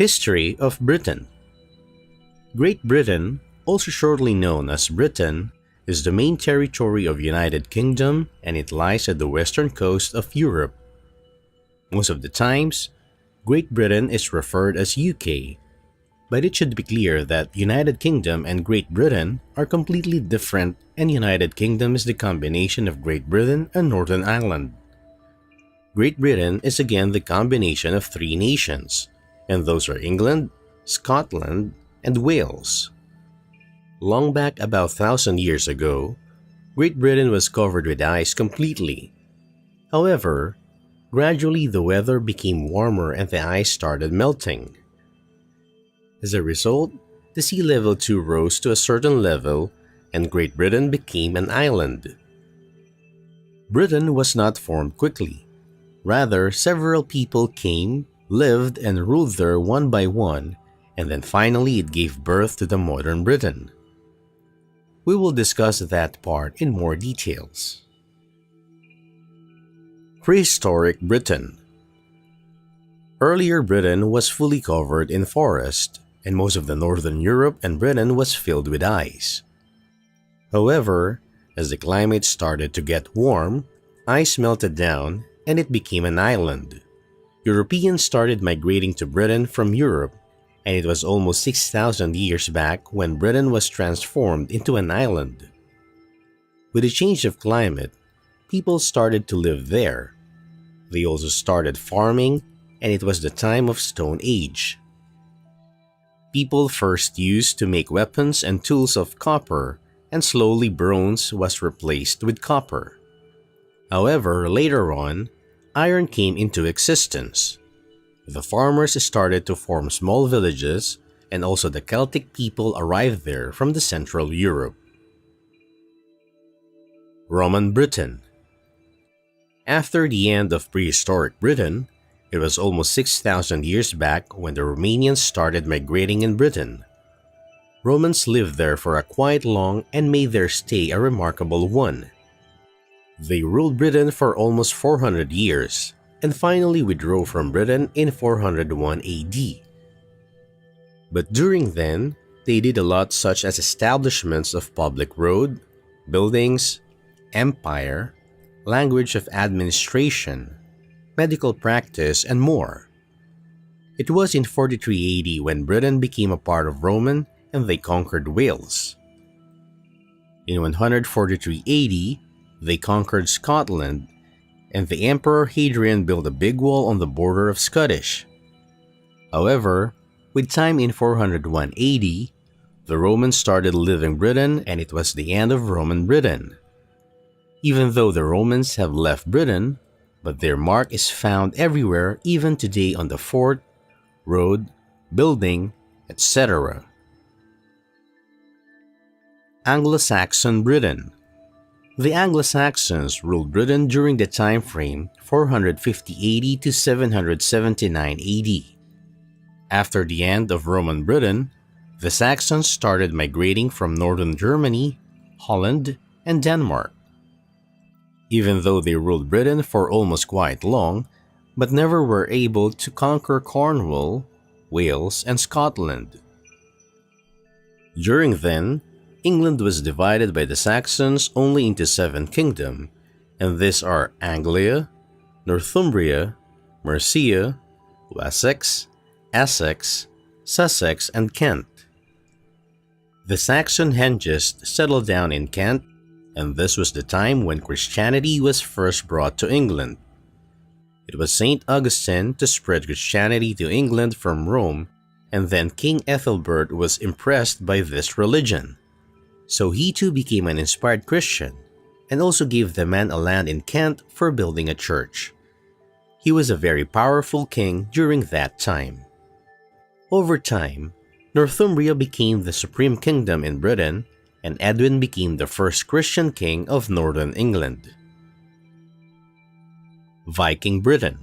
History of Britain. Great Britain, also shortly known as Britain, is the main territory of United Kingdom and it lies at the western coast of Europe. Most of the times, Great Britain is referred as UK, but it should be clear that United Kingdom and Great Britain are completely different and United Kingdom is the combination of Great Britain and Northern Ireland. Great Britain is again the combination of three nations, and those are England, Scotland, and Wales. Long back about 1,000 years ago, Great Britain was covered with ice completely. However, gradually the weather became warmer and the ice started melting. As a result, the sea level too rose to a certain level and Great Britain became an island. Britain was not formed quickly. Rather, several people came, lived, and ruled there one by one, and then finally it gave birth to the modern Britain. We will discuss that part in more details. Prehistoric Britain. Earlier Britain was fully covered in forest, and most of the northern Europe and Britain was filled with ice. However, as the climate started to get warm, ice melted down and it became an island. Europeans started migrating to Britain from Europe, and it was almost 6,000 years back when Britain was transformed into an island. With the change of climate, people started to live there. They also started farming, and it was the time of Stone Age. People first used to make weapons and tools of copper, and slowly bronze was replaced with copper. However, later on, iron came into existence. The farmers started to form small villages, and also the Celtic people arrived there from the Central Europe. Roman Britain. After the end of prehistoric Britain, it was almost 6,000 years back when the Romanians started migrating in Britain. Romans lived there for a quite long and made their stay a remarkable one. They ruled Britain for almost 400 years, and finally withdrew from Britain in 401 AD. But during then, they did a lot such as establishments of public road, buildings, empire, language of administration, medical practice, and more. It was in 43 AD when Britain became a part of Roman and they conquered Wales. In 143 AD, they conquered Scotland, and the Emperor Hadrian built a big wall on the border of Scottish. However, with time in 401 AD, the Romans started living Britain and it was the end of Roman Britain. Even though the Romans have left Britain, but their mark is found everywhere even today on the fort, road, building, etc. Anglo-Saxon Britain. The Anglo-Saxons ruled Britain during the time frame 450 AD to 779 AD. After the end of Roman Britain, the Saxons started migrating from northern Germany, Holland, and Denmark. Even though they ruled Britain for almost quite long, but never were able to conquer Cornwall, Wales, and Scotland. During then, England was divided by the Saxons only into 7 kingdoms, and these are Anglia, Northumbria, Mercia, Wessex, Essex, Sussex, and Kent. The Saxon Hengist settled down in Kent, and this was the time when Christianity was first brought to England. It was St. Augustine to spread Christianity to England from Rome, and then King Ethelbert was impressed by this religion. So he too became an inspired Christian, and also gave the man a land in Kent for building a church. He was a very powerful king during that time. Over time, Northumbria became the supreme kingdom in Britain, and Edwin became the first Christian king of northern England. Viking Britain.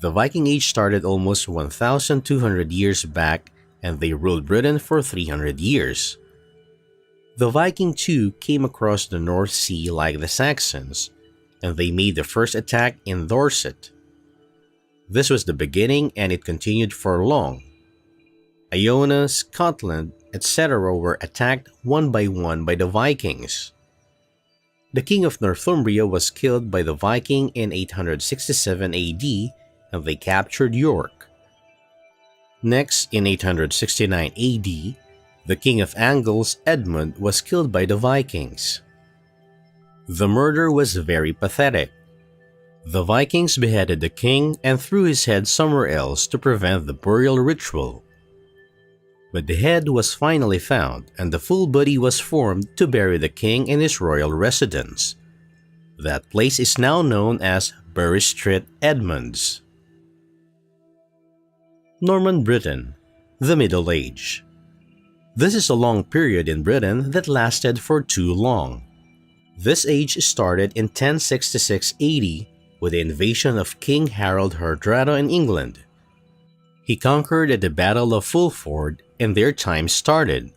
The Viking Age started almost 1,200 years back, and they ruled Britain for 300 years. The Viking too came across the North Sea like the Saxons, and they made the first attack in Dorset. This was the beginning and it continued for long. Iona, Scotland, etc. were attacked one by one by the Vikings. The king of Northumbria was killed by the Viking in 867 AD and they captured York. Next, in 869 AD, the king of Angles, Edmund, was killed by the Vikings. The murder was very pathetic. The Vikings beheaded the king and threw his head somewhere else to prevent the burial ritual. But the head was finally found and the full body was formed to bury the king in his royal residence. That place is now known as Bury Street, Edmunds. Norman Britain, the Middle Age. This is a long period in Britain that lasted for too long. This age started in 1066 AD with the invasion of King Harold Hardrada in England. He conquered at the Battle of Fulford and their time started.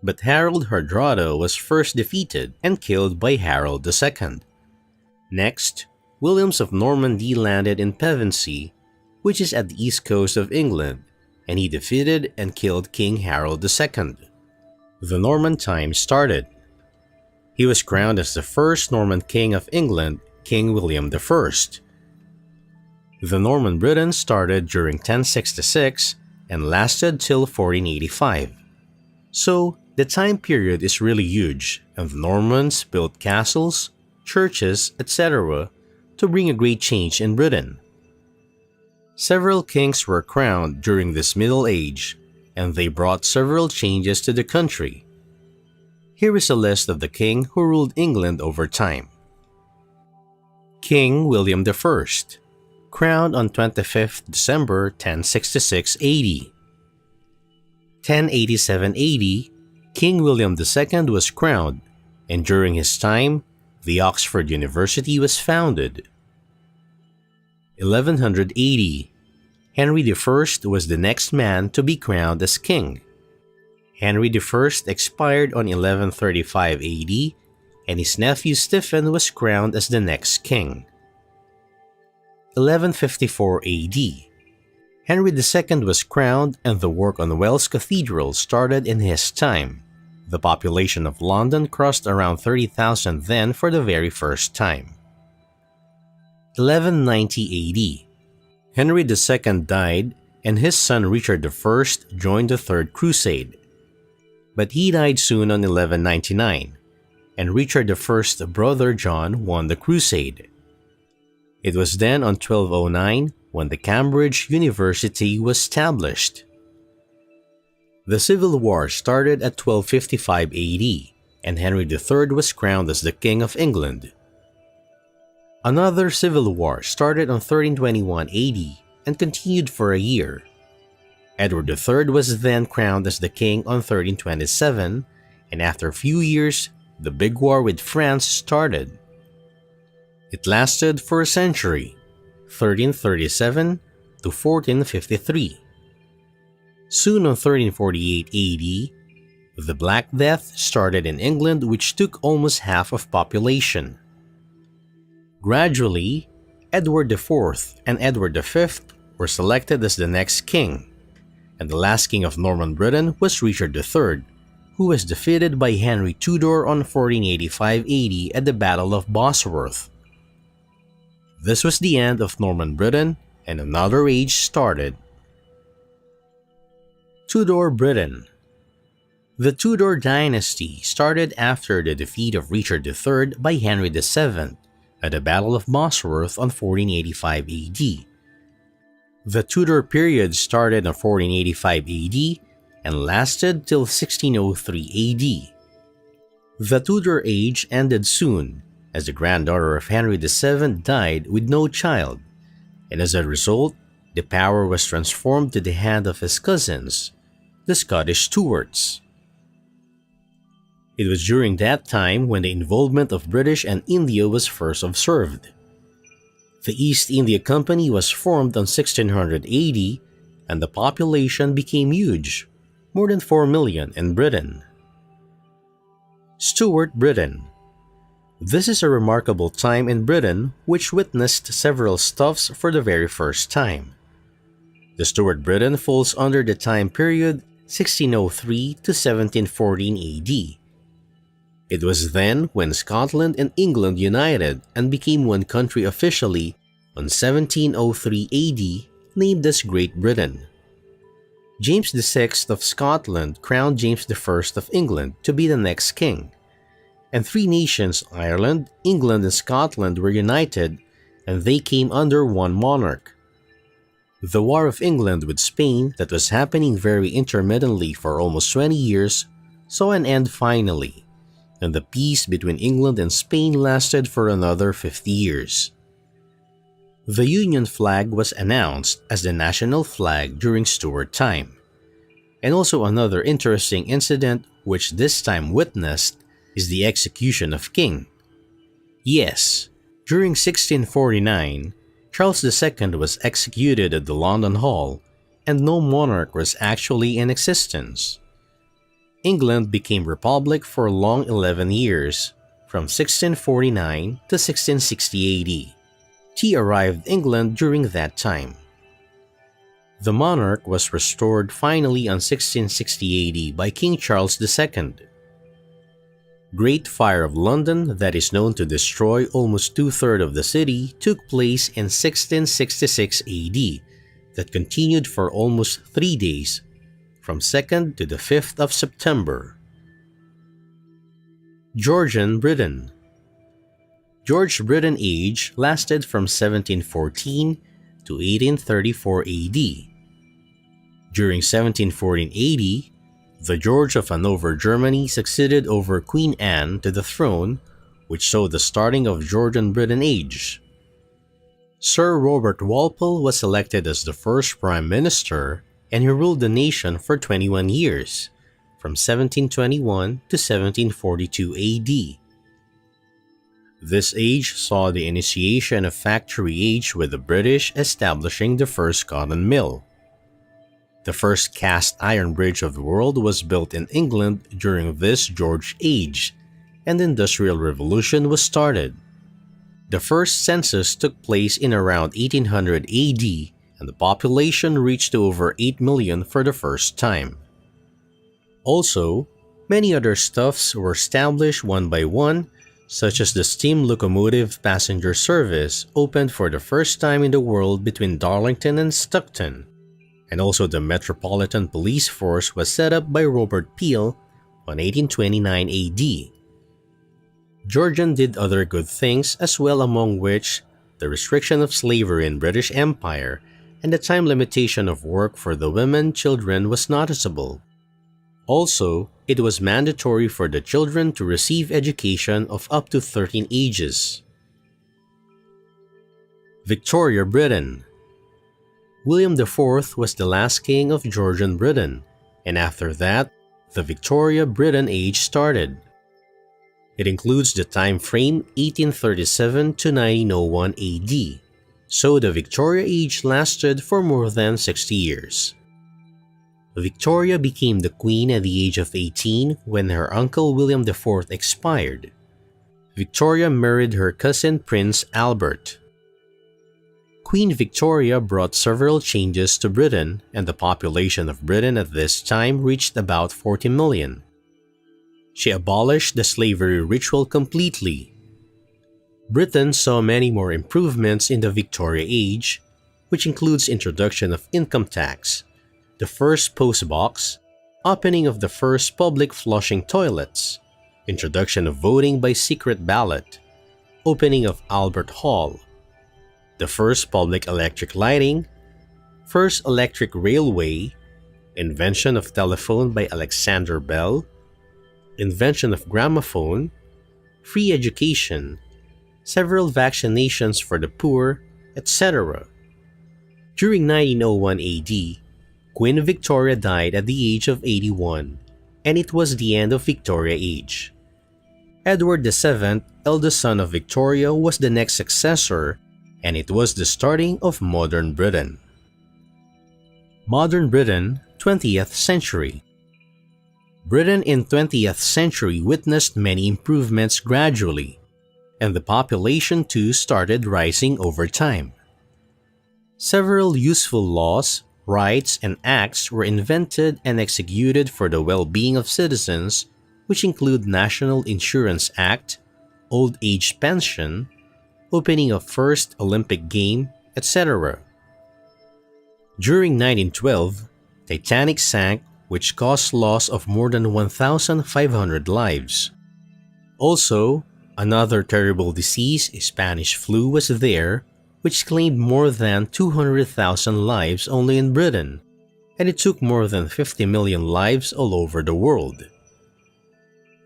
But Harold Hardrada was first defeated and killed by Harold II. Next, Williams of Normandy landed in Pevensey, which is at the east coast of England, and he defeated and killed King Harold II. The Norman time started. He was crowned as the first Norman king of England, King William I. The Norman Britain started during 1066 and lasted till 1485. So, the time period is really huge, and the Normans built castles, churches, etc. to bring a great change in Britain. Several kings were crowned during this Middle Age, and they brought several changes to the country. Here is a list of the king who ruled England over time. King William I, crowned on 25th December 1066 AD. 1087 AD, King William II was crowned, and during his time, the Oxford University was founded. 1100 AD, Henry I was the next man to be crowned as king. Henry I expired on 1135 AD, and his nephew Stephen was crowned as the next king. 1154 AD, Henry II was crowned and the work on Wells Cathedral started in his time. The population of London crossed around 30,000 then for the very first time. 1190 AD, Henry II died and his son Richard I joined the Third Crusade. But he died soon on 1199, and Richard I's brother John won the crusade. It was then on 1209 when the Cambridge University was established. The Civil War started at 1255 AD, and Henry III was crowned as the King of England. Another civil war started on 1321 AD and continued for a year. Edward III was then crowned as the king on 1327, and after a few years, the big war with France started. It lasted for a century, 1337 to 1453. Soon on 1348 AD, the Black Death started in England, which took almost half of population. Gradually, Edward IV and Edward V were selected as the next king, and the last king of Norman Britain was Richard III, who was defeated by Henry Tudor on 1485 AD at the Battle of Bosworth. This was the end of Norman Britain, and another age started. Tudor Britain. The Tudor Dynasty started after the defeat of Richard III by Henry VII at the Battle of Bosworth on 1485 AD. The Tudor period started on 1485 AD and lasted till 1603 AD. The Tudor age ended soon, as the granddaughter of Henry VII died with no child, and as a result, the power was transformed to the hand of his cousins, the Scottish Stuarts. It was during that time when the involvement of British and India was first observed. The East India Company was formed on 1600 AD, and the population became huge, more than 4 million in Britain. Stuart Britain. This is a remarkable time in Britain which witnessed several stuffs for the very first time. The Stuart Britain falls under the time period 1603 to 1714 AD. It was then when Scotland and England united and became one country officially on 1703 AD, named as Great Britain. James VI of Scotland crowned James I of England to be the next king, and three nations, Ireland, England, and Scotland, were united, and they came under one monarch. The War of England with Spain, that was happening very intermittently for almost 20 years, saw an end finally, and the peace between England and Spain lasted for another 50 years. The Union flag was announced as the national flag during Stuart time. And also another interesting incident which this time witnessed is the execution of king. Yes, during 1649, Charles II was executed at the London Hall, and no monarch was actually in existence. England became republic for a long 11 years, from 1649 to 1660 AD. Tea arrived England during that time. The monarch was restored finally on 1660 AD by King Charles II. Great Fire of London, that is known to destroy almost two-thirds of the city, took place in 1666 AD, that continued for almost 3 days, from 2nd to the 5th of September. Georgian Britain. George Britain age lasted from 1714 to 1834 AD. During 1714 AD, the George of Hanover, Germany succeeded over Queen Anne to the throne, which saw the starting of Georgian Britain age. Sir Robert Walpole was elected as the first Prime Minister, and he ruled the nation for 21 years, from 1721 to 1742 AD. This age saw the initiation of factory age, with the British establishing the first cotton mill. The first cast iron bridge of the world was built in England during this George age, and the Industrial Revolution was started. The first census took place in around 1800 AD, and the population reached to over 8 million for the first time. Also, many other stuffs were established one by one, such as the steam locomotive passenger service opened for the first time in the world between Darlington and Stockton. And also the Metropolitan Police Force was set up by Robert Peel on 1829 AD. Georgian did other good things as well, among which the restriction of slavery in British Empire and the time limitation of work for the women children was noticeable. Also, it was mandatory for the children to receive education of up to 13 ages. Victoria Britain. William IV was the last king of Georgian Britain, and after that, the Victoria Britain age started. It includes the time frame 1837 to 1901 AD, so the Victoria age lasted for more than 60 years. Victoria became the queen at the age of 18 when her uncle William IV expired. Victoria married her cousin Prince Albert. Queen Victoria brought several changes to Britain, and the population of Britain at this time reached about 40 million. She abolished the slavery ritual completely. Britain saw many more improvements in the Victoria age, which includes introduction of income tax, the first post box, opening of the first public flushing toilets, introduction of voting by secret ballot, opening of Albert Hall, the first public electric lighting, first electric railway, invention of telephone by Alexander Bell, invention of gramophone, free education, several vaccinations for the poor, etc. During 1901 AD, Queen Victoria died at the age of 81, and it was the end of Victoria age. Edward VII, eldest son of Victoria, was the next successor, and it was the starting of modern Britain. Modern Britain, 20th century. Britain in 20th century witnessed many improvements gradually. and the population too started rising over time. Several useful laws, rights, and acts were invented and executed for the well-being of citizens, which include National Insurance Act, Old Age Pension, opening of first Olympic game, etc. During 1912, Titanic sank, which caused loss of more than 1,500 lives. Also, another terrible disease, Spanish flu, was there, which claimed more than 200,000 lives only in Britain, and it took more than 50 million lives all over the world.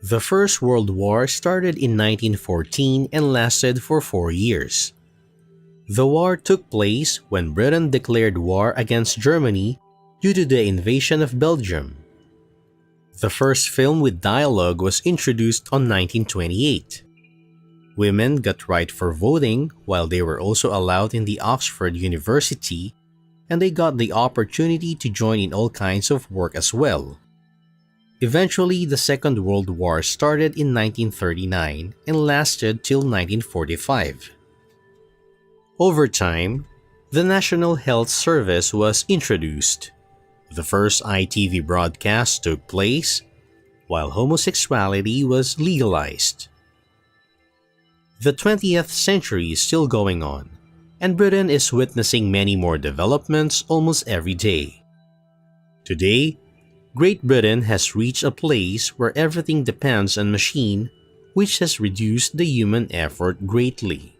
The First World War started in 1914 and lasted for 4 years. The war took place when Britain declared war against Germany due to the invasion of Belgium. The first film with dialogue was introduced on 1928. Women got right for voting while they were also allowed in the Oxford University, and they got the opportunity to join in all kinds of work as well. Eventually, the Second World War started in 1939 and lasted till 1945. Over time, the National Health Service was introduced. The first ITV broadcast took place, while homosexuality was legalized. The 20th century is still going on, and Britain is witnessing many more developments almost every day. Today, Great Britain has reached a place where everything depends on machine, which has reduced the human effort greatly.